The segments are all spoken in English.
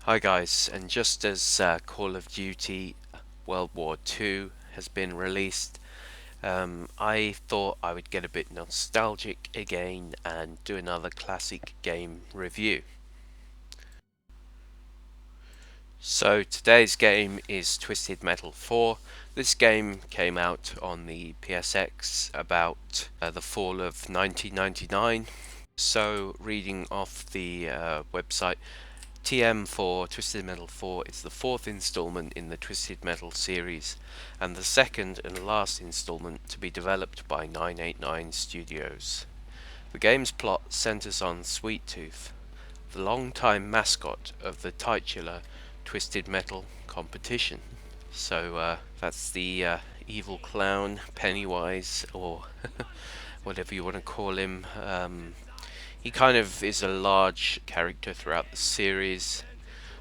Hi guys, and just as Call of Duty World War II has been released, I thought I would get a bit nostalgic again and do another classic game review. So today's game is Twisted Metal 4. This game came out on the PSX about the fall of 1999. So reading off the website, TM for Twisted Metal 4 is the fourth installment in the Twisted Metal series and the second and last installment to be developed by 989 Studios. The game's plot centers on Sweet Tooth, the long-time mascot of the titular Twisted Metal competition. So that's the evil clown, Pennywise, or whatever you want to call him. He kind of is a large character throughout the series.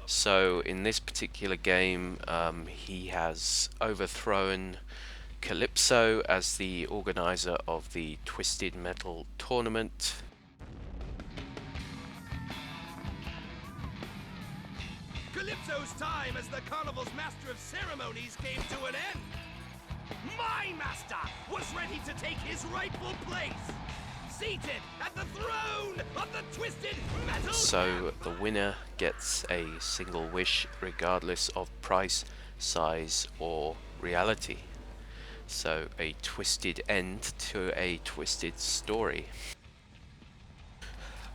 So in this particular game, he has overthrown Calypso as the organizer of the Twisted Metal tournament. Calypso's time as the carnival's master of ceremonies came to an end. My master was ready to take his rightful place, seated at the throne of the Twisted Metal. So the winner gets a single wish regardless of price, size or reality. So a twisted end to a twisted story.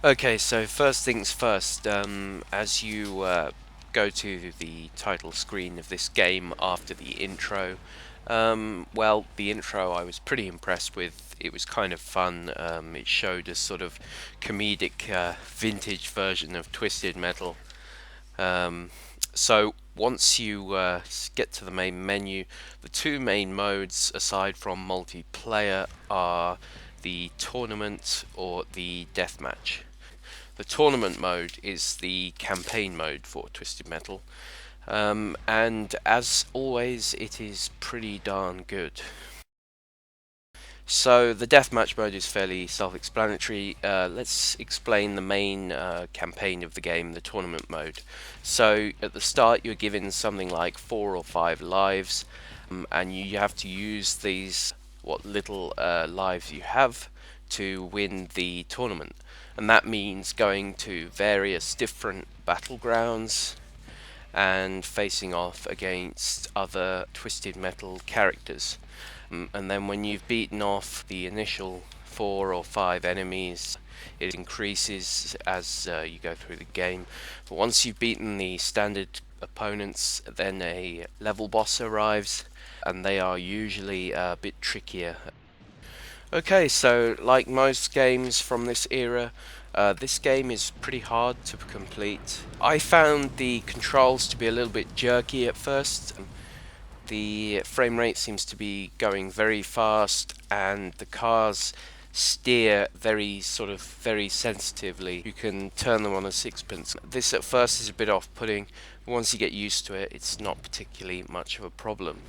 Okay, so first things first, as you go to the title screen of this game after the intro, well, the intro I was pretty impressed with. It was kind of fun. It showed a sort of comedic vintage version of Twisted Metal. So once you get to the main menu, the two main modes aside from multiplayer are the tournament or the deathmatch. The tournament mode is the campaign mode for Twisted Metal, and as always it is pretty darn good. So the deathmatch mode is fairly self-explanatory. Let's explain the main campaign of the game, the tournament mode. So at the start you're given something like 4 or 5 lives, and you have to use these what little lives you have to win the tournament. And that means going to various different battlegrounds and facing off against other Twisted Metal characters. And then when you've beaten off the initial 4 or 5 enemies, it increases as you go through the game. But once you've beaten the standard opponents, then a level boss arrives, and they are usually a bit trickier. Okay, so like most games from this era, this game is pretty hard to complete. I found the controls to be a little bit jerky at first. The frame rate seems to be going very fast, and the cars steer very sensitively. You can turn them on a sixpence. This at first is a bit off-putting, but once you get used to it, it's not particularly much of a problem.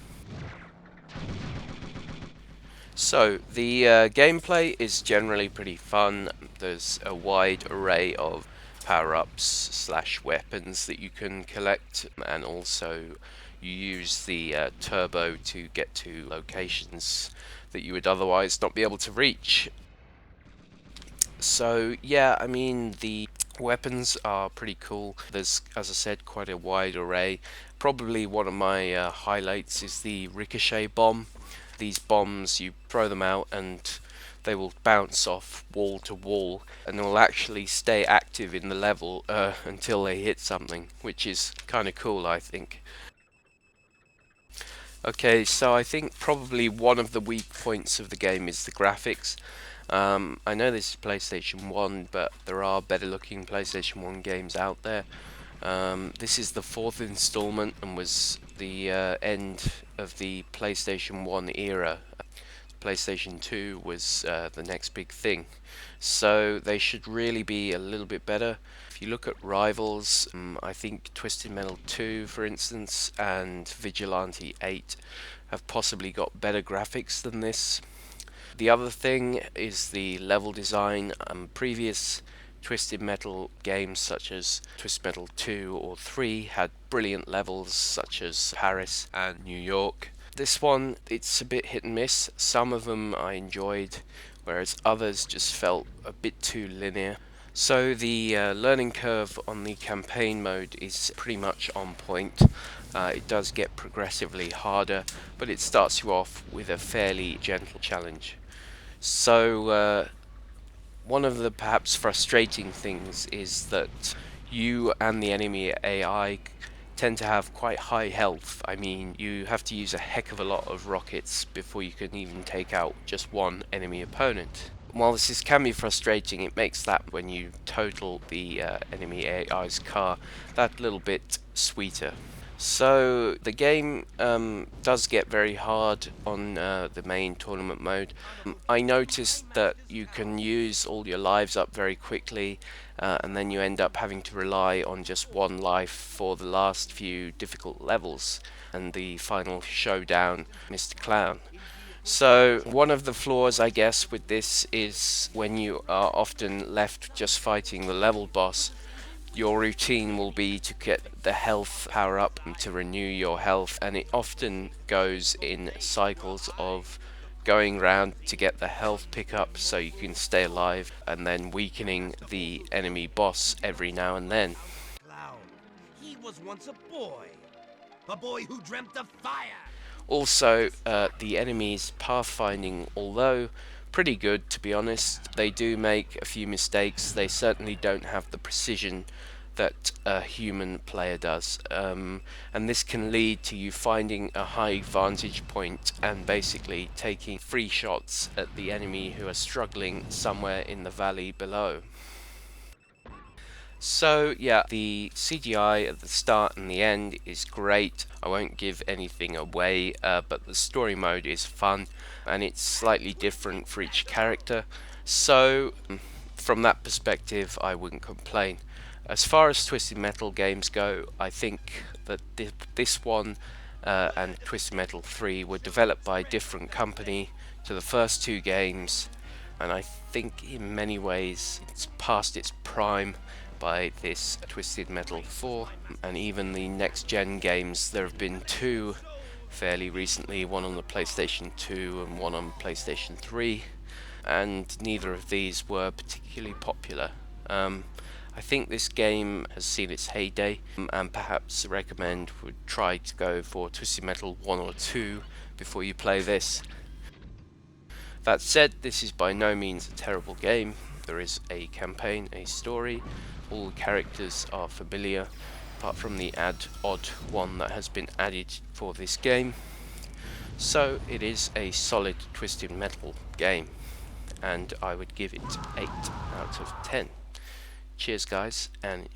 So the gameplay is generally pretty fun. There's a wide array of power-ups / weapons that you can collect, and also you use the turbo to get to locations that you would otherwise not be able to reach. So yeah, I mean, the weapons are pretty cool. There's, as I said, quite a wide array. Probably one of my highlights is the ricochet bomb. These bombs, you throw them out and they will bounce off wall to wall, and will actually stay active in the level until they hit something, which is kind of cool, I think. Okay, so I think probably one of the weak points of the game is the graphics. I know this is PlayStation 1, but there are better looking PlayStation 1 games out there. This is the 4th installment and was the end of the PlayStation 1 era. PlayStation 2 was the next big thing. So they should really be a little bit better. If you look at rivals, I think Twisted Metal 2, for instance, and Vigilante 8 have possibly got better graphics than this. The other thing is the level design. Previous Twisted Metal games such as Twisted Metal 2 or 3 had brilliant levels such as Paris and New York. This one, it's a bit hit and miss. Some of them I enjoyed, whereas others just felt a bit too linear. So the learning curve on the campaign mode is pretty much on point. It does get progressively harder, but it starts you off with a fairly gentle challenge. So one of the perhaps frustrating things is that you and the enemy AI tend to have quite high health. I mean, you have to use a heck of a lot of rockets before you can even take out just one enemy opponent. While this can be frustrating, it makes that when you total the enemy AI's car that little bit sweeter. So the game does get very hard on the main tournament mode. I noticed that you can use all your lives up very quickly, and then you end up having to rely on just one life for the last few difficult levels and the final showdown, Mr. Clown. So one of the flaws, I guess, with this is when you are often left just fighting the level boss, your routine will be to get the health power up and to renew your health, and it often goes in cycles of going around to get the health pickup so you can stay alive, and then weakening the enemy boss every now and then. Clown. He was once a boy who dreamt of fire. Also, the enemies' pathfinding, although pretty good to be honest, they do make a few mistakes. They certainly don't have the precision that a human player does, and this can lead to you finding a high vantage point and basically taking free shots at the enemy who are struggling somewhere in the valley below. So yeah, the CGI at the start and the end is great. I won't give anything away, but the story mode is fun and it's slightly different for each character. So from that perspective, I wouldn't complain. As far as Twisted Metal games go, I think that this one and Twisted Metal 3 were developed by a different company to the first two games, and I think in many ways it's past its prime by this Twisted Metal 4, and even the next gen games. There have been two fairly recently, one on the PlayStation 2 and one on PlayStation 3, and neither of these were particularly popular. I think this game has seen its heyday, and perhaps recommend would try to go for Twisted Metal 1 or 2 before you play this. That said, this is by no means a terrible game. There is a campaign, a story, all the characters are familiar, apart from the odd one that has been added for this game. So it is a solid Twisted Metal game, and I would give it 8 out of 10. Cheers guys, and